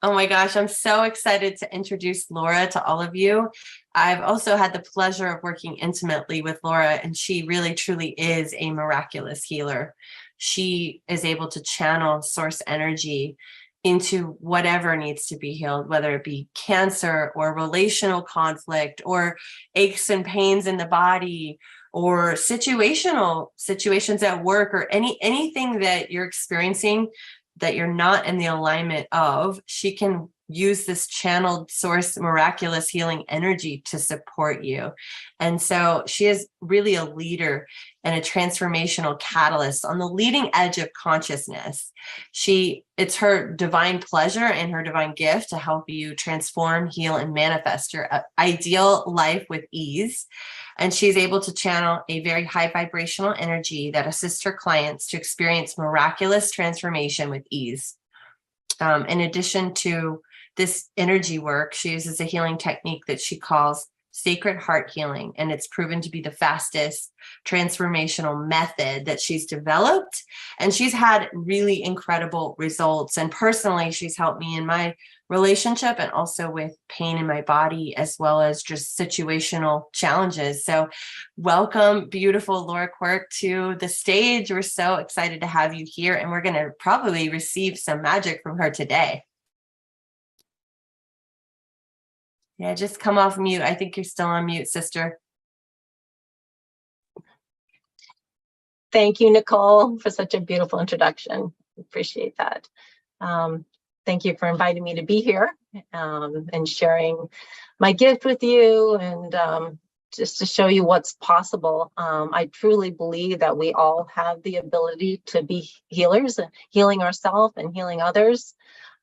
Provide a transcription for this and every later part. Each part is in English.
Oh my gosh, I'm so excited to introduce Laura to all of you. I've also had the pleasure of working intimately with Laura, and she really truly is a miraculous healer. She is able to channel source energy into whatever needs to be healed, whether it be cancer or relational conflict or aches and pains in the body or situations at work or anything that you're experiencing that you're not in the alignment of. She can use this channeled source miraculous healing energy to support you. And so she is really a leader and a transformational catalyst on the leading edge of consciousness. It's her divine pleasure and her divine gift to help you transform, heal, and manifest your ideal life with ease. And she's able to channel a very high vibrational energy that assists her clients to experience miraculous transformation with ease. In addition to this energy work, she uses a healing technique that she calls sacred heart healing, and it's proven to be the fastest transformational method that she's developed, and she's had really incredible results. And personally, she's helped me in my relationship and also with pain in my body, as well as just situational challenges. So welcome, beautiful Laura Quirk, to the stage. We're so excited to have you here, and we're going to probably receive some magic from her today. Yeah, just come off mute. I think you're still on mute, sister. Thank you, Nicole, for such a beautiful introduction. Appreciate that. Thank you for inviting me to be here and sharing my gift with you, and just to show you what's possible. I truly believe that we all have the ability to be healers, healing ourselves and healing others.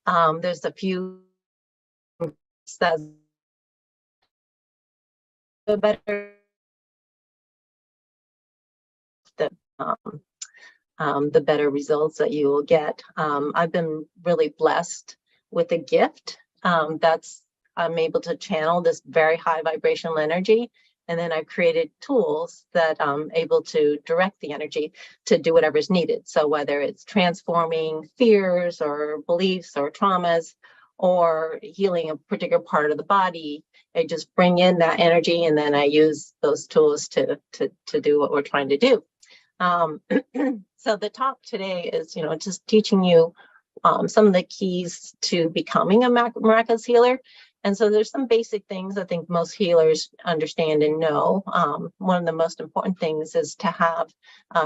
There's a few that the better the better results that you will get. I've been really blessed with a gift that's I'm able to channel this very high vibrational energy, and then I've created tools that I'm able to direct the energy to do whatever is needed. So whether it's transforming fears or beliefs or traumas, or healing a particular part of the body, I just bring in that energy, and then I use those tools to do what we're trying to do. So the talk today is, just teaching you some of the keys to becoming a miraculous healer. And so there's some basic things I think most healers understand and know. One of the most important things is to have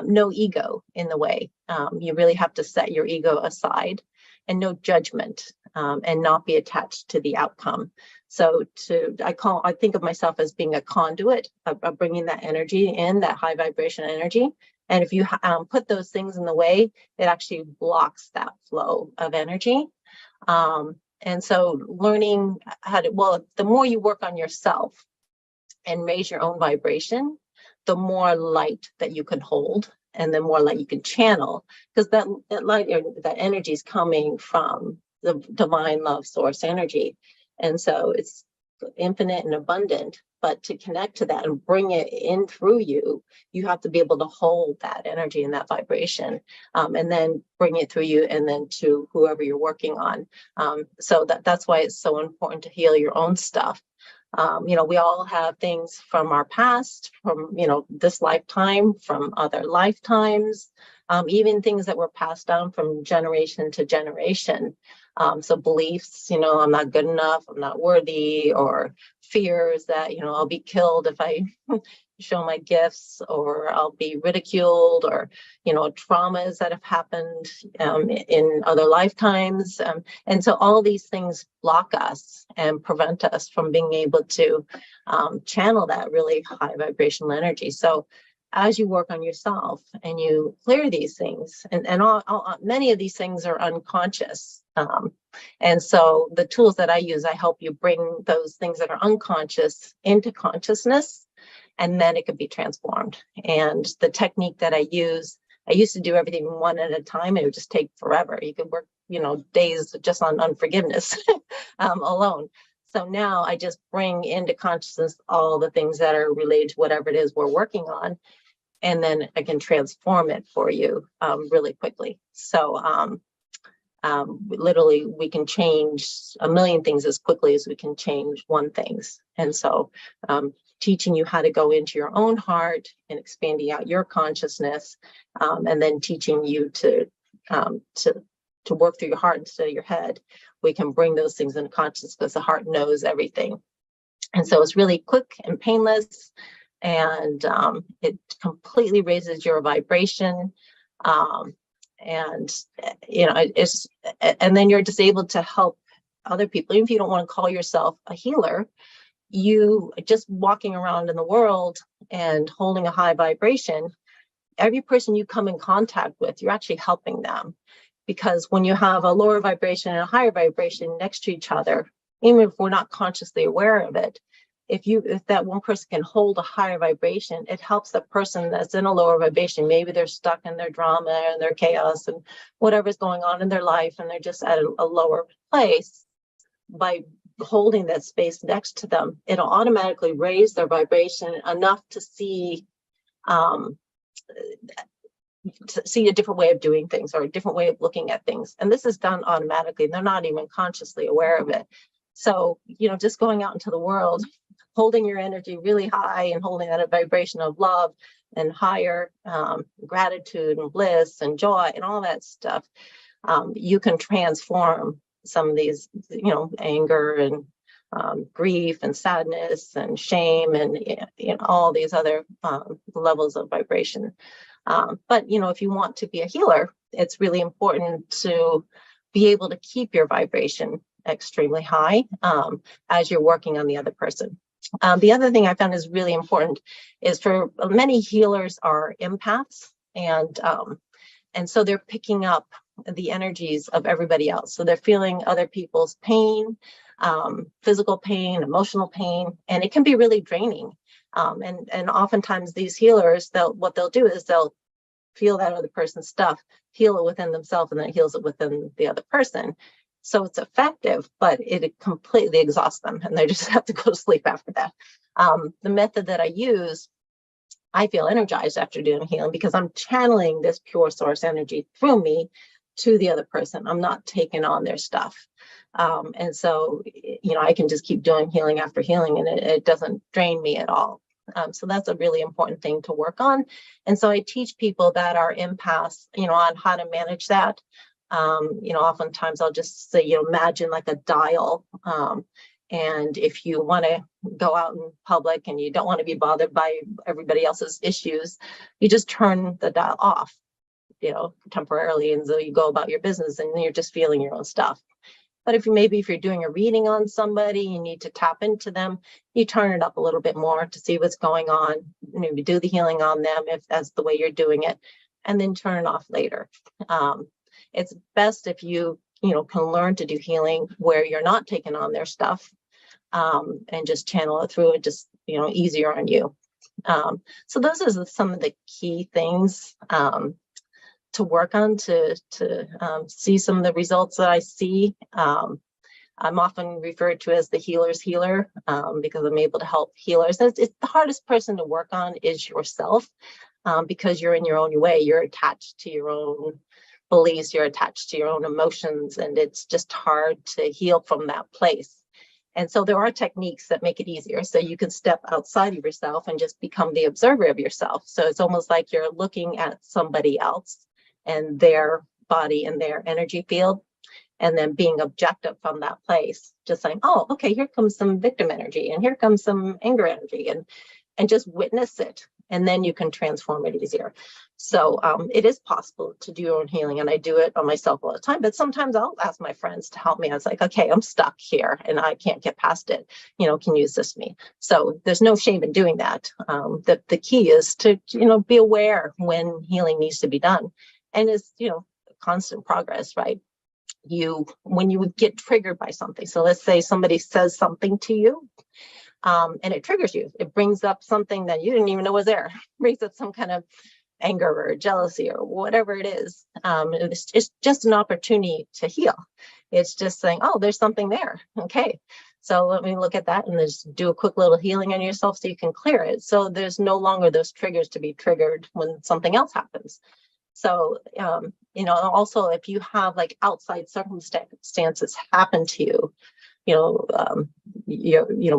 no ego in the way. You really have to set your ego aside, and no judgment, and not be attached to the outcome. So I think of myself as being a conduit of bringing that energy in, that high vibration energy. And if you put those things in the way, it actually blocks that flow of energy. And so learning how to, the more you work on yourself and raise your own vibration, the more light that you can hold, and the more light you can channel, because that light, that energy is coming from the divine love source energy. And so it's infinite and abundant, but to connect to that and bring it in through you, you have to be able to hold that energy and that vibration, and then bring it through you and then to whoever you're working on. So that's why it's so important to heal your own stuff. We all have things from our past, from, this lifetime, from other lifetimes, even things that were passed down from generation to generation. So beliefs, I'm not good enough, I'm not worthy, or fears that, I'll be killed if I show my gifts, or I'll be ridiculed, or, traumas that have happened in other lifetimes. And so all these things block us and prevent us from being able to channel that really high vibrational energy. So as you work on yourself and you clear these things, and many of these things are unconscious. And so the tools that I use, I help you bring those things that are unconscious into consciousness, and then it can be transformed. And the technique that I used to do everything one at a time. It would just take forever. You could work, days just on unforgiveness alone. So now I just bring into consciousness all the things that are related to whatever it is we're working on, and then I can transform it for you really quickly. So Literally, we can change a million things as quickly as we can change one things. And so teaching you how to go into your own heart and expanding out your consciousness, and then teaching you to work through your heart instead of your head, we can bring those things into consciousness because the heart knows everything. And so it's really quick and painless, and it completely raises your vibration. And then you're just able to help other people. Even if you don't want to call yourself a healer, you just walking around in the world and holding a high vibration, every person you come in contact with, you're actually helping them. Because when you have a lower vibration and a higher vibration next to each other, even if we're not consciously aware of it, if that one person can hold a higher vibration, it helps the person that's in a lower vibration. Maybe they're stuck in their drama and their chaos and whatever's going on in their life, and they're just at a lower place. By holding that space next to them, it'll automatically raise their vibration enough to see a different way of doing things or a different way of looking at things. And this is done automatically. They're not even consciously aware of it. So, just going out into the world, holding your energy really high and holding that a vibration of love and higher gratitude and bliss and joy and all that stuff, you can transform some of these, anger and grief and sadness and shame and all these other levels of vibration. But if you want to be a healer, it's really important to be able to keep your vibration extremely high as you're working on the other person. The other thing I found is really important is for many healers are empaths, and so they're picking up the energies of everybody else. So they're feeling other people's pain, physical pain, emotional pain, and it can be really draining. And oftentimes these healers, what they'll do is they'll feel that other person's stuff, heal it within themselves, and then it heals it within the other person. So it's effective, but it completely exhausts them, and they just have to go to sleep after that. The method that I use, I feel energized after doing healing because I'm channeling this pure source energy through me to the other person. I'm not taking on their stuff. And so, I can just keep doing healing after healing, and it doesn't drain me at all. So that's a really important thing to work on. And so I teach people that are empaths, on how to manage that. Oftentimes I'll just say, imagine like a dial. And if you want to go out in public and you don't want to be bothered by everybody else's issues, you just turn the dial off, temporarily. And so you go about your business and you're just feeling your own stuff. But if you're doing a reading on somebody, you need to tap into them, you turn it up a little bit more to see what's going on. Maybe do the healing on them if that's the way you're doing it, and then turn it off later. It's best if you can learn to do healing where you're not taking on their stuff, and just channel it through it, just easier on you. So those are some of the key things to work on to see some of the results that I see. I'm often referred to as the healer's healer, because I'm able to help healers. It's the hardest person to work on is yourself, because you're in your own way. You're attached to your own beliefs, you're attached to your own emotions, and it's just hard to heal from that place. And so there are techniques that make it easier. So you can step outside of yourself and just become the observer of yourself. So it's almost like you're looking at somebody else and their body and their energy field, and then being objective from that place, just saying, oh, okay, here comes some victim energy and here comes some anger energy, and just witness it. And then you can transform it easier. So it is possible to do your own healing, and I do it on myself all the time. But sometimes I'll ask my friends to help me. I was like, okay, I'm stuck here and I can't get past it. Can you assist me? So there's no shame in doing that. The key is to be aware when healing needs to be done, and it's constant progress, right? When you get triggered by something. So let's say somebody says something to you. And it triggers you. It brings up something that you didn't even know was there. It brings up some kind of anger or jealousy or whatever it is. It's just an opportunity to heal. It's just saying, oh, there's something there. Okay, so let me look at that and just do a quick little healing on yourself so you can clear it. So there's no longer those triggers to be triggered when something else happens. So, also if you have like outside circumstances happen to you,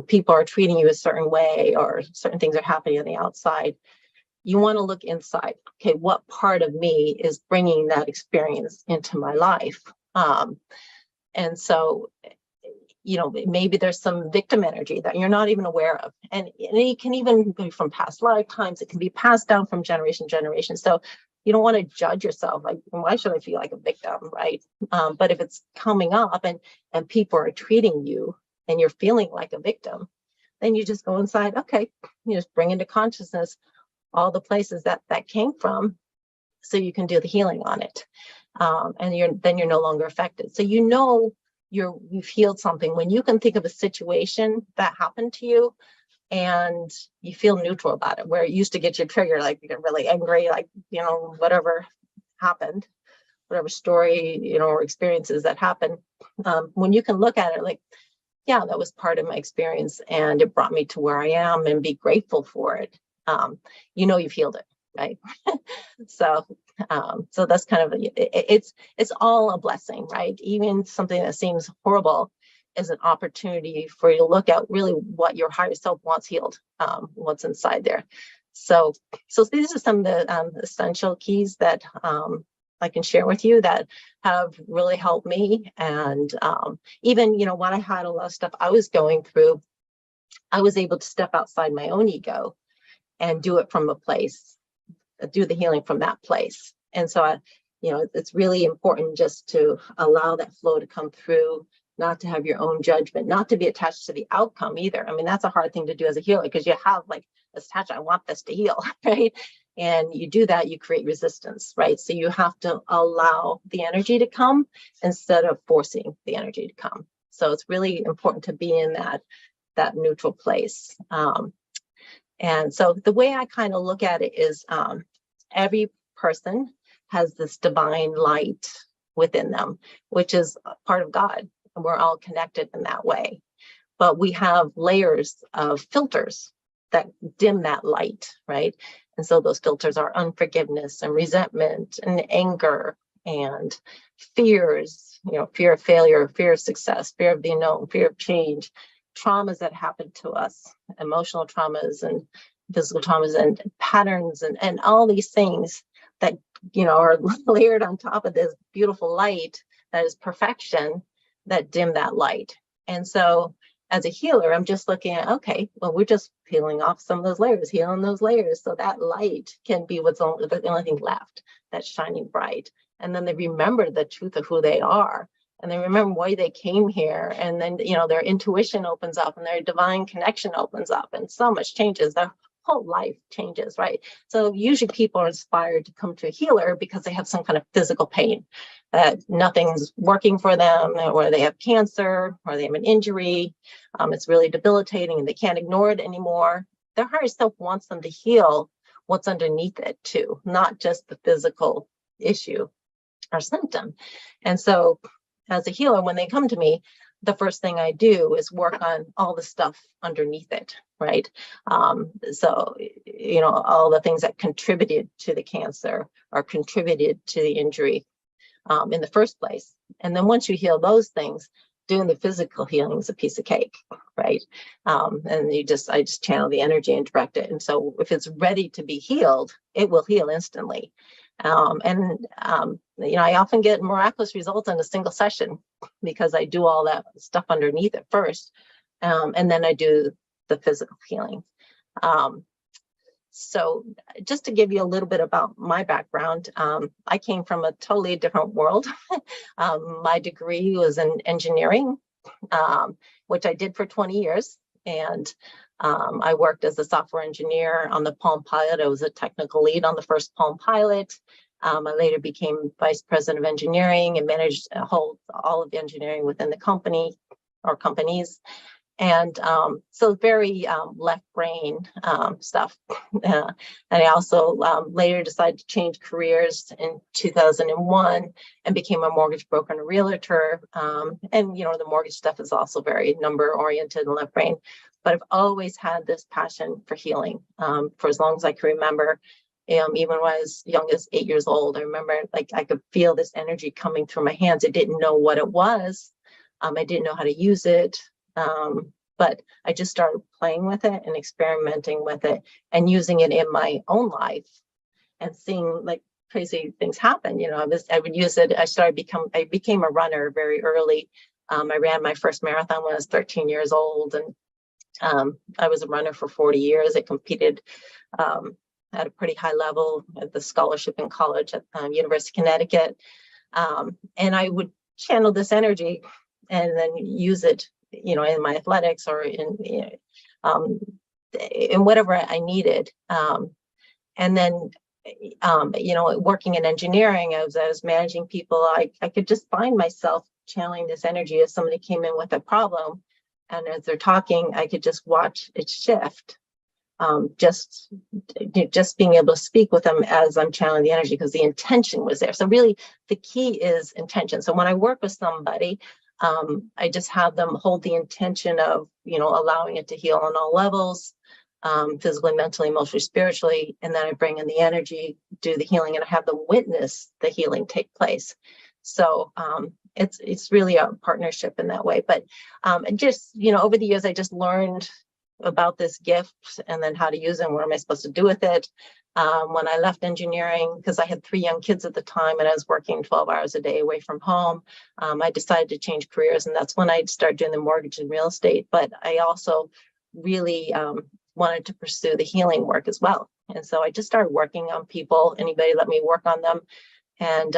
people are treating you a certain way or certain things are happening on the outside, you want to look inside. Okay, what part of me is bringing that experience into my life? And so, maybe there's some victim energy that you're not even aware of. And it can even be from past lifetimes. It can be passed down from generation to generation. So you don't want to judge yourself. Like, why should I feel like a victim, right? But if it's coming up and people are treating you and you're feeling like a victim, then you just go inside. Okay, you just bring into consciousness all the places that came from, so you can do the healing on it. And you're no longer affected. So you've healed something when you can think of a situation that happened to you and you feel neutral about it, where it used to get you triggered, like you get really angry, like, whatever happened, whatever story, or experiences that happened. When you can look at it like, yeah, that was part of my experience and it brought me to where I am, and be grateful for it. You've healed it, right? So that's kind of it's all a blessing, right? Even something that seems horrible is an opportunity for you to look at really what your higher self wants healed, what's inside there. So these are some of the essential keys that I can share with you that have really helped me. And even when I had a lot of stuff I was going through, I was able to step outside my own ego and do it from a place, do the healing from that place. And so it's really important just to allow that flow to come through, not to have your own judgment, not to be attached to the outcome either. I mean, that's a hard thing to do as a healer, because you have like this attachment, I want this to heal, right? And you do that, you create resistance, right? So you have to allow the energy to come instead of forcing the energy to come. So it's really important to be in that neutral place. And so the way I kind of look at it is every person has this divine light within them, which is part of God. And we're all connected in that way. But we have layers of filters that dim that light, right? And so those filters are unforgiveness and resentment and anger and fears, fear of failure, fear of success, fear of the unknown, fear of change, traumas that happen to us, emotional traumas and physical traumas and patterns and all these things that, are layered on top of this beautiful light that is perfection, that dim that light. And so as a healer, I'm just looking at, okay, well, we're just peeling off some of those layers, healing those layers, so that light can be the only thing left that's shining bright. And then they remember the truth of who they are, and they remember why they came here. And then, their intuition opens up and their divine connection opens up, and so much changes. Their whole life changes, right? So usually people are inspired to come to a healer because they have some kind of physical pain, that nothing's working for them, or they have cancer, or they have an injury. It's really debilitating and they can't ignore it anymore. Their higher self wants them to heal what's underneath it too, not just the physical issue or symptom. And so as a healer, when they come to me, the first thing I do is work on all the stuff underneath it, right? So, all the things that contributed to the cancer or contributed to the injury in the first place. And then once you heal those things, doing the physical healing is a piece of cake, right? And I just channel the energy and direct it. And so if it's ready to be healed, it will heal instantly. I often get miraculous results in a single session because I do all that stuff underneath it first. And then I do the physical healing. So just to give you a little bit about my background, I came from a totally different world. My degree was in engineering, which I did for 20 years. And I worked as a software engineer on the Palm Pilot. I was a technical lead on the first Palm Pilot. I later became vice president of engineering and managed all of the engineering within the company or companies. And so very left brain stuff. And I also later decided to change careers in 2001 and became a mortgage broker and a realtor. And, the mortgage stuff is also very number oriented and left brain. But I've always had this passion for healing for as long as I can remember. Even when I was young as 8 years old, I remember like I could feel this energy coming through my hands. I didn't know what it was. I didn't know how to use it. But I just started playing with it and experimenting with it and using it in my own life and seeing like crazy things happen. I would use it. I became a runner very early. I ran my first marathon when I was 13 years old, and I was a runner for 40 years. I competed at a pretty high level at the scholarship in college at University of Connecticut. And I would channel this energy and then use it, in my athletics or in whatever I needed. And then, working in engineering, as I was managing people, I could just find myself channeling this energy as somebody came in with a problem. And as they're talking, I could just watch it shift. Just being able to speak with them as I'm channeling the energy, because the intention was there. So really the key is intention. So when I work with somebody, I just have them hold the intention of, allowing it to heal on all levels, physically, mentally, emotionally, spiritually. And then I bring in the energy, do the healing, and I have them witness the healing take place. So it's really a partnership in that way. But just, over the years, I just learned about this gift and then how to use it and what am I supposed to do with it. When I left engineering, because I had 3 young kids at the time and I was working 12 hours a day away from home, I decided to change careers, and that's when I started doing the mortgage and real estate. But I also really wanted to pursue the healing work as well. And so I just started working on people. Anybody let me work on them, and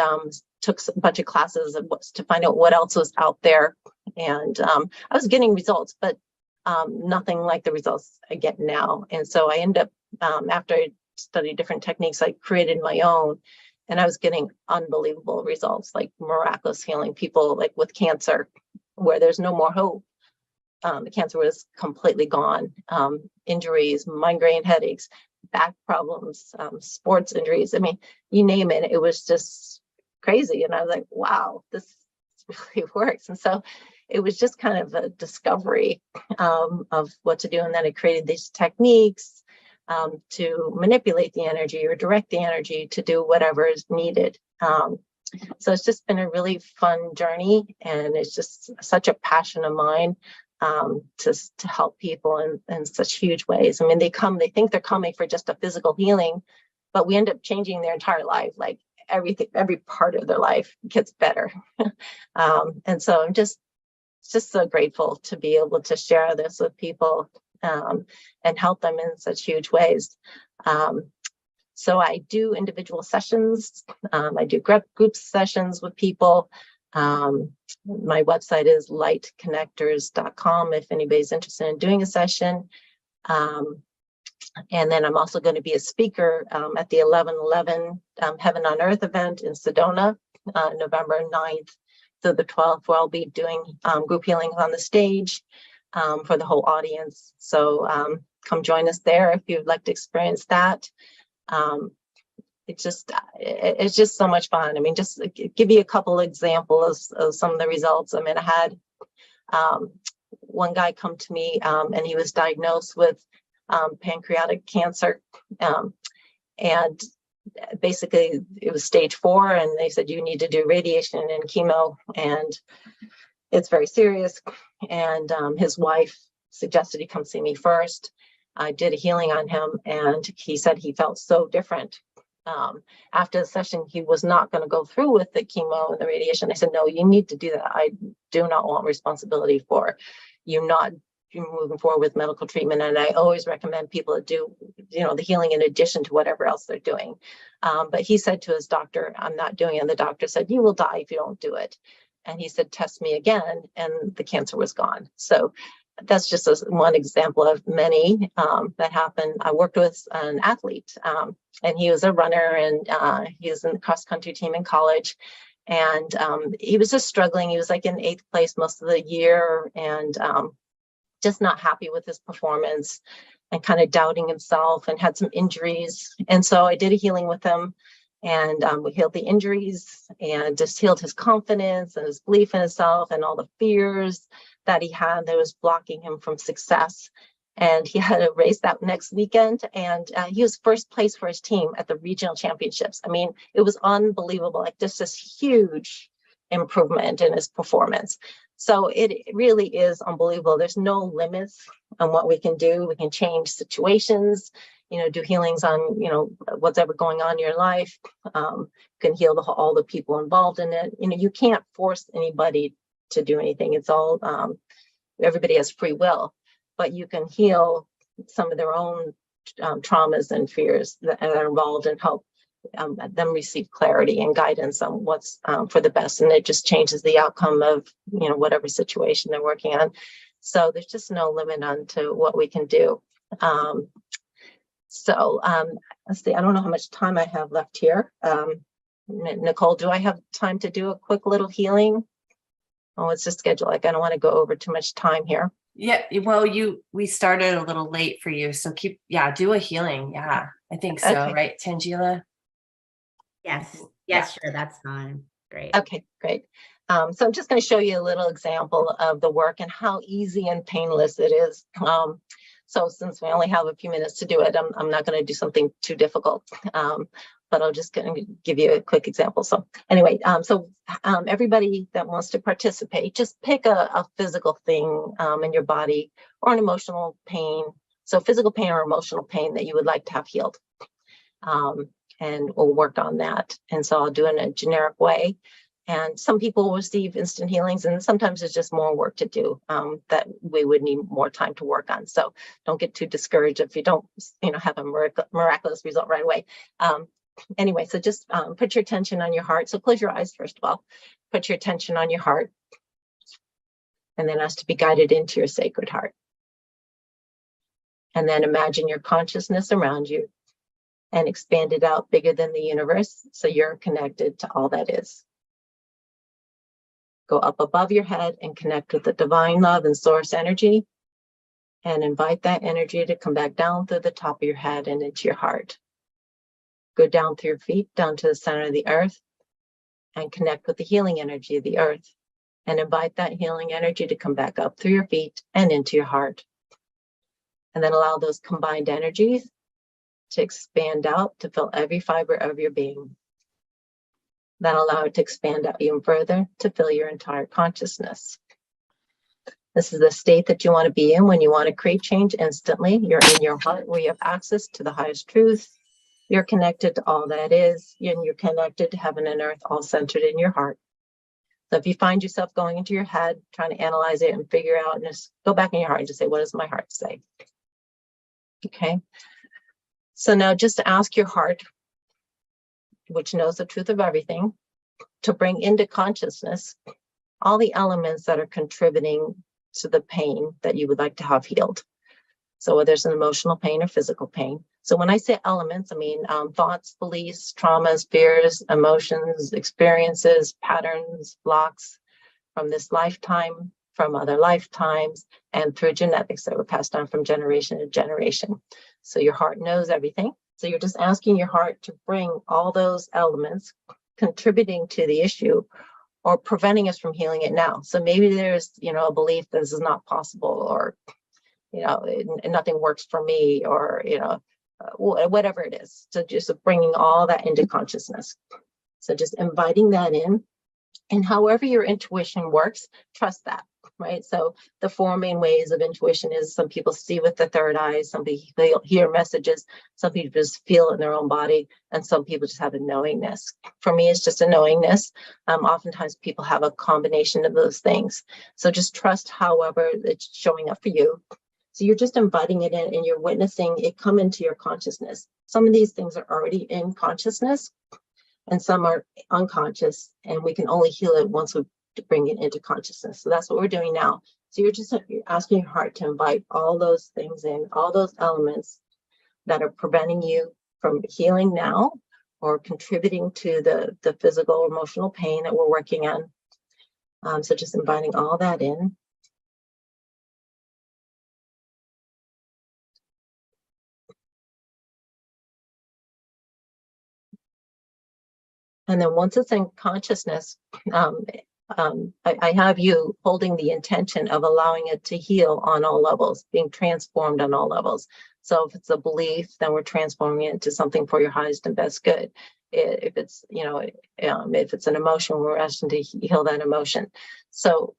took a bunch of classes to find out what else was out there. And I was getting results, but nothing like the results I get now. And so I ended up, after I studied different techniques, I created my own, and I was getting unbelievable results, like miraculous healing. People like with cancer, where there's no more hope. The cancer was completely gone. Injuries, migraine headaches, back problems, sports injuries. I mean, you name it, it was just crazy. And I was like, wow, this really works. And so it was just kind of a discovery of what to do. And then I created these techniques to manipulate the energy or direct the energy to do whatever is needed. So it's just been a really fun journey, and it's just such a passion of mine to help people in such huge ways. I mean, they think they're coming for just a physical healing, but we end up changing their entire life. Like every part of their life gets better. And so I'm just so grateful to be able to share this with people and help them in such huge ways. So I do individual sessions. I do group sessions with people. My website is lightconnectors.com if anybody's interested in doing a session. And then I'm also going to be a speaker at the 11/11 Heaven on Earth event in Sedona, November 9th through the 12th, where I'll be doing group healings on the stage for the whole audience. So come join us there if you'd like to experience that. It's just so much fun. I mean, just give you a couple examples of some of the results. I mean, I had one guy come to me and he was diagnosed with pancreatic cancer. And basically it was stage 4, and they said, you need to do radiation and chemo, and it's very serious. And his wife suggested he come see me first. I did a healing on him, and he said he felt so different. After the session, he was not going to go through with the chemo and the radiation. I said, no, you need to do that. I do not want responsibility for you not moving forward with medical treatment. And I always recommend people to do, the healing in addition to whatever else they're doing. But he said to his doctor, I'm not doing it. And the doctor said, you will die if you don't do it. And he said, test me again. And the cancer was gone. So that's just one example of many that happened. I worked with an athlete, and he was a runner, and he was in the cross country team in college. And he was just struggling. He was like in 8th place most of the year, and just not happy with his performance and kind of doubting himself, and had some injuries. And so I did a healing with him, and we healed the injuries and just healed his confidence and his belief in himself and all the fears that he had that was blocking him from success. And he had a race that next weekend, and he was first place for his team at the regional championships. I mean, it was unbelievable, like just this huge improvement in his performance. So it really is unbelievable. There's no limits on what we can do. We can change situations, do healings on, what's ever going on in your life. Can heal all the people involved in it. You can't force anybody to do anything. It's all, everybody has free will, but you can heal some of their own traumas and fears that are involved and help them receive clarity and guidance on what's for the best. And it just changes the outcome of, whatever situation they're working on. So there's just no limit on to what we can do. Let's see, I don't know how much time I have left here. Nicole, do I have time to do a quick little healing? Oh, it's just scheduled. Like, I don't want to go over too much time here. Yeah, well, we started a little late for you, so do a healing. Yeah, I think so. Okay. Right, Tangela? Yes, sure, that's fine. Great. Okay, great. So I'm just going to show you a little example of the work and how easy and painless it is. So since we only have a few minutes to do it, I'm not going to do something too difficult, but I'll just give you a quick example. So anyway, everybody that wants to participate, just pick a physical thing in your body or an emotional pain. So physical pain or emotional pain that you would like to have healed. And we'll work on that. And so I'll do it in a generic way. And some people will receive instant healings, and sometimes there's just more work to do that we would need more time to work on. So don't get too discouraged if you don't, have a miraculous result right away. Anyway, so just put your attention on your heart. So close your eyes first of all. Put your attention on your heart, and then ask to be guided into your sacred heart. And then imagine your consciousness around you and expand it out bigger than the universe, so you're connected to all that is. Go up above your head and connect with the divine love and source energy, and invite that energy to come back down through the top of your head and into your heart. Go down through your feet, down to the center of the earth, and connect with the healing energy of the earth, and invite that healing energy to come back up through your feet and into your heart. And then allow those combined energies to expand out to fill every fiber of your being. Then allow it to expand out even further to fill your entire consciousness. This is the state that you want to be in when you want to create change instantly. You're in your heart where you have access to the highest truth. You're connected to all that is, and you're connected to heaven and earth, all centered in your heart. So if you find yourself going into your head, trying to analyze it and figure out, and just go back in your heart and just say, what does my heart say? Okay. So now just ask your heart, which knows the truth of everything, to bring into consciousness all the elements that are contributing to the pain that you would like to have healed. So whether it's an emotional pain or physical pain. So when I say elements, I mean thoughts, beliefs, traumas, fears, emotions, experiences, patterns, blocks from this lifetime, from other lifetimes, and through genetics that were passed on from generation to generation. So your heart knows everything. So you're just asking your heart to bring all those elements contributing to the issue or preventing us from healing it now. So maybe there's, a belief that this is not possible, or, nothing works for me, or, whatever it is. So just bringing all that into consciousness. So just inviting that in, and however your intuition works, trust that. Right. So the four main ways of intuition is some people see with the third eye, some people hear messages, some people just feel it in their own body, and some people just have a knowingness. For me, it's just a knowingness. Oftentimes people have a combination of those things. So just trust however it's showing up for you. So you're just inviting it in, and you're witnessing it come into your consciousness. Some of these things are already in consciousness, and some are unconscious, and we can only heal it once we bring it into consciousness. So that's what we're doing now. So you're asking your heart to invite all those things in, all those elements that are preventing you from healing now or contributing to the physical, emotional pain that we're working on. So just inviting all that in. And then once it's in consciousness, I have you holding the intention of allowing it to heal on all levels, being transformed on all levels. So if it's a belief, then we're transforming it into something for your highest and best good. If it's, if it's an emotion, we're asking to heal that emotion. So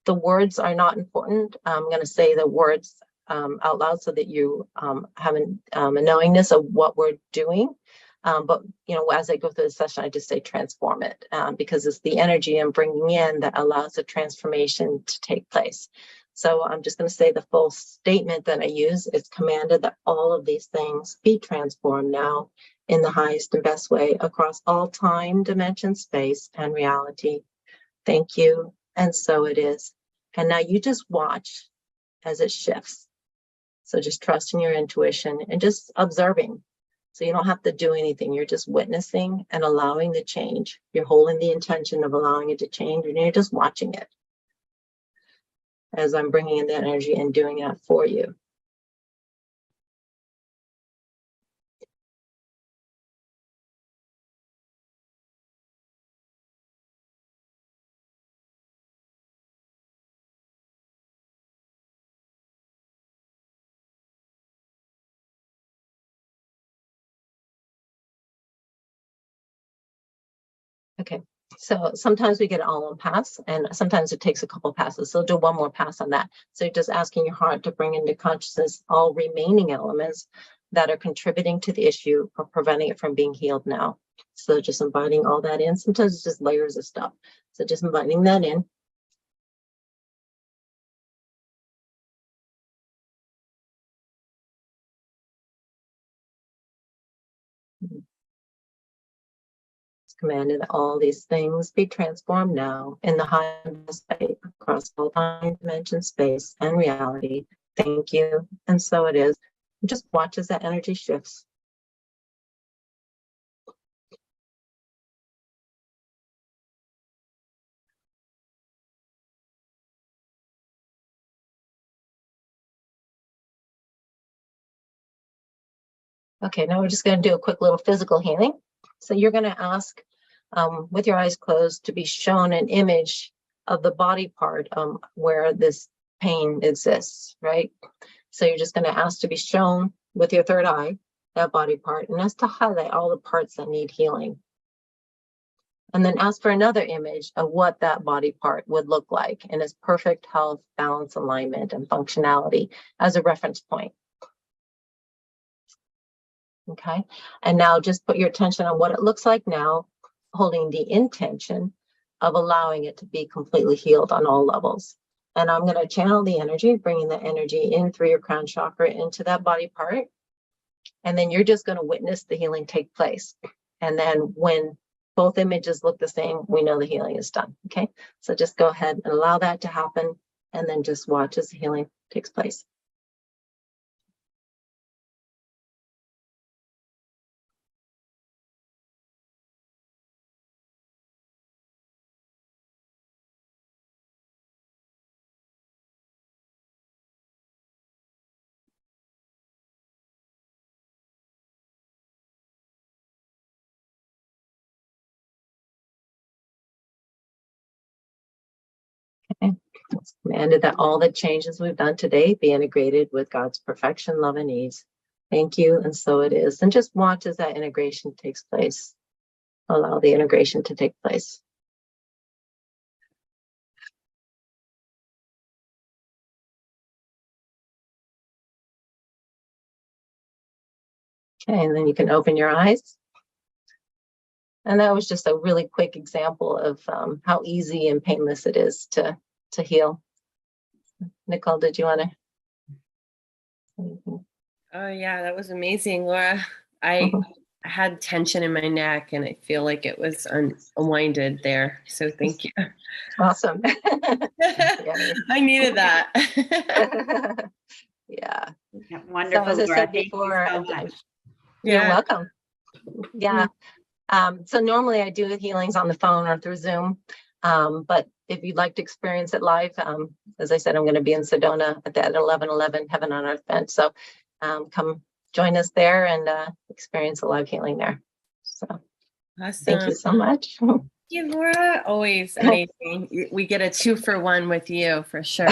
the words are not important. I'm going to say the words out loud so that you have a knowingness of what we're doing. But, as I go through the session, I just say transform it because it's the energy I'm bringing in that allows the transformation to take place. So I'm just going to say the full statement that I use. It's commanded that all of these things be transformed now in the highest and best way across all time, dimension, space, and reality. Thank you. And so it is. And now you just watch as it shifts. So just trust in your intuition and just observing. So you don't have to do anything. You're just witnessing and allowing the change. You're holding the intention of allowing it to change, and you're just watching it as I'm bringing in the energy and doing that for you. Okay, so sometimes we get it all on pass, and sometimes it takes a couple passes. So do one more pass on that. So you're just asking your heart to bring into consciousness all remaining elements that are contributing to the issue or preventing it from being healed now. So just inviting all that in. Sometimes it's just layers of stuff. So just inviting that in. Commanded that all these things be transformed now in the highest way across all time, dimension, space, and reality. Thank you. And so it is. Just watch as that energy shifts. Okay, now we're just going to do a quick little physical healing. So you're going to ask with your eyes closed to be shown an image of the body part where this pain exists, right? So you're just going to ask to be shown with your third eye, that body part, and that's to highlight all the parts that need healing. And then ask for another image of what that body part would look like in its perfect health, balance, alignment, and functionality as a reference point. Okay, and now just put your attention on what it looks like now, holding the intention of allowing it to be completely healed on all levels. And I'm going to channel the energy, bringing the energy in through your crown chakra into that body part. And then you're just going to witness the healing take place. And then when both images look the same, we know the healing is done. Okay, so just go ahead and allow that to happen. And then just watch as the healing takes place. Okay. It's commanded that all the changes we've done today be integrated with God's perfection, love, and ease. Thank you, and so it is. And just watch as that integration takes place. Allow the integration to take place. Okay, and then you can open your eyes. And that was just a really quick example of how easy and painless it is to heal. Nicole, did you want to? Oh yeah, that was amazing, Laura. I had tension in my neck and I feel like it was unwinded there. So thank you. Awesome. I needed that. Yeah. Wonderful. So as I Laura, said thank before, you so much. You're welcome. Yeah. So normally I do healings on the phone or through Zoom. But if you'd like to experience it live, as I said, I'm going to be in Sedona at that 11/11 Heaven on Earth event. So come join us there and experience a live healing there. So Awesome. thank you so much. you, Laura. Always amazing. We get a 2-for-1 with you for sure.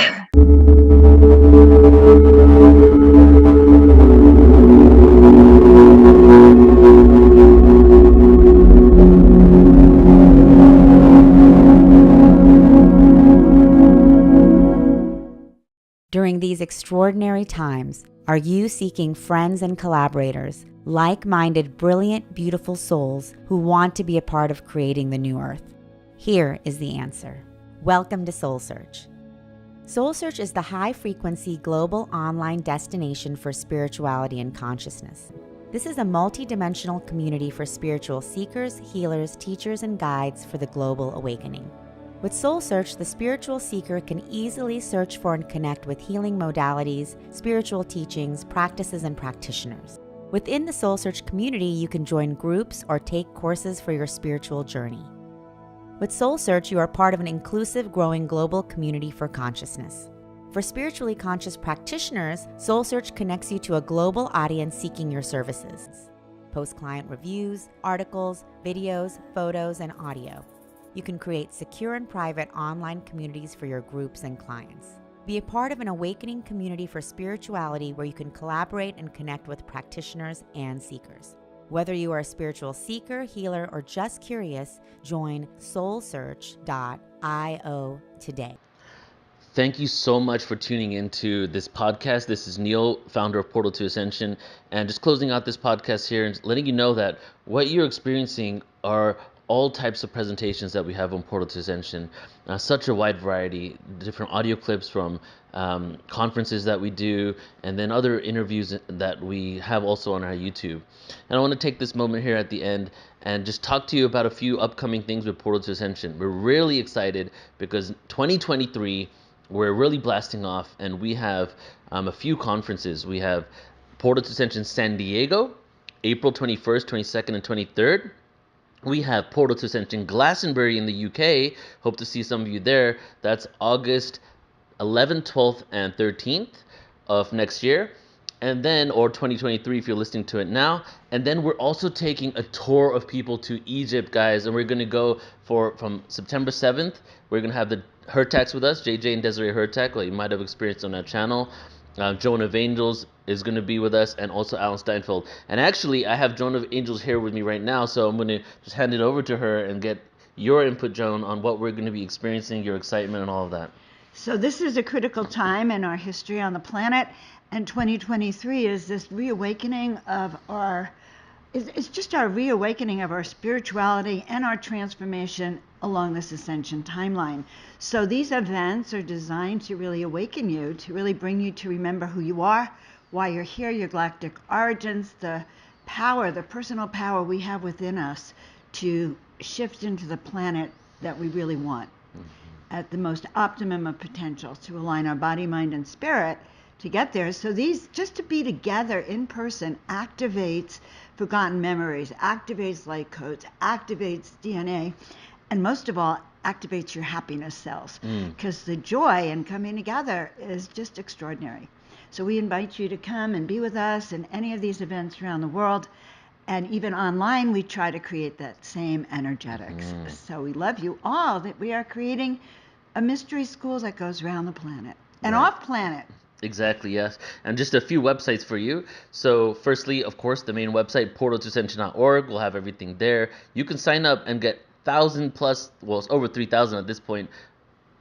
During these extraordinary times, are you seeking friends and collaborators, like-minded, brilliant, beautiful souls who want to be a part of creating the new earth? Here is the answer. Welcome to SoulSearch. SoulSearch is the high-frequency global online destination for spirituality and consciousness. This is a multi-dimensional community for spiritual seekers, healers, teachers, and guides for the global awakening. With SoulSearch, the spiritual seeker can easily search for and connect with healing modalities, spiritual teachings, practices, and practitioners. Within the SoulSearch community, you can join groups or take courses for your spiritual journey. With SoulSearch, you are part of an inclusive, growing global community for consciousness. For spiritually conscious practitioners, SoulSearch connects you to a global audience seeking your services. Post client reviews, articles, videos, photos, and audio. You can create secure and private online communities for your groups and clients. Be a part of an awakening community for spirituality where you can collaborate and connect with practitioners and seekers. Whether you are a spiritual seeker, healer, or just curious, join soulsearch.io today. Thank you so much for tuning into this podcast. This is Neil, founder of Portal to Ascension, and just closing out this podcast here and letting you know that what you're experiencing are all types of presentations that we have on Portal to Ascension. Such a wide variety, different audio clips from conferences that we do, and then other interviews that we have also on our YouTube. And I want to take this moment here at the end and just talk to you about a few upcoming things with Portal to Ascension. We're really excited because 2023, we're really blasting off, and we have a few conferences. We have Portal to Ascension San Diego, April 21st, 22nd, and 23rd. We have Portal to Ascension Glastonbury in the UK. Hope to see some of you there. That's August 11th, 12th, and 13th of next year. And then, or 2023 if you're listening to it now. And then we're also taking a tour of people to Egypt, guys. And we're going to go from September 7th. We're going to have the Hertax with us, JJ and Desiree Hertax, like you might have experienced on that channel. Joan of Angels is going to be with us, and also Alan Steinfeld. And actually, I have Joan of Angels here with me right now, so I'm going to just hand it over to her and get your input, Joan, on what we're going to be experiencing, your excitement, and all of that. So this is a critical time in our history on the planet, and 2023 is this reawakening of it's just our reawakening of our spirituality and our transformation along this ascension timeline. So these events are designed to really awaken you, to really bring you to remember who you are, why you're here, your galactic origins, the power, the personal power we have within us to shift into the planet that we really want at the most optimum of potential, to align our body, mind, and spirit to get there. So these, just to be together in person, activates forgotten memories, activates light codes, activates DNA, and most of all, activates your happiness cells, because the joy in coming together is just extraordinary. So we invite you to come and be with us in any of these events around the world. And even online, we try to create that same energetics. So we love you all, that we are creating a mystery school that goes around the planet and off planet. Exactly, yes. And just a few websites for you. So firstly, of course, the main website, portaltoascension.org. We'll have everything there. You can sign up and get 1,000 plus, well, it's over 3,000 at this point,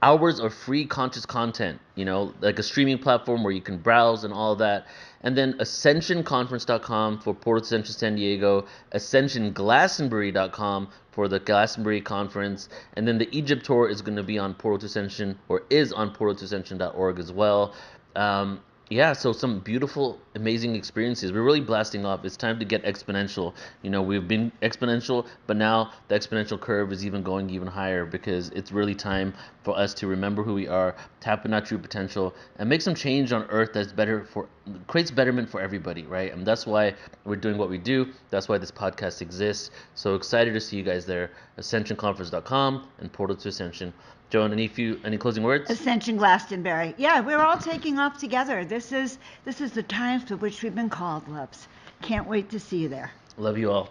hours of free conscious content, like a streaming platform where you can browse and all of that. And then ascensionconference.com for Portal to Ascension San Diego, ascensionglastonbury.com for the Glastonbury conference. And then the Egypt tour is going to be on Portal to Ascension, or is on portaltoascension.org as well. So some beautiful, amazing experiences. We're really blasting off. It's time to get exponential. We've been exponential, but now the exponential curve is even going even higher, because it's really time for us to remember who we are, tap into our true potential, and make some change on Earth that's creates betterment for everybody, right? And that's why we're doing what we do. That's why this podcast exists. So excited to see you guys there. AscensionConference.com and Portal to Ascension. Joan, any closing words? Ascension Glastonbury. Yeah, we're all taking off together. This is the time for which we've been called, loves. Can't wait to see you there. Love you all.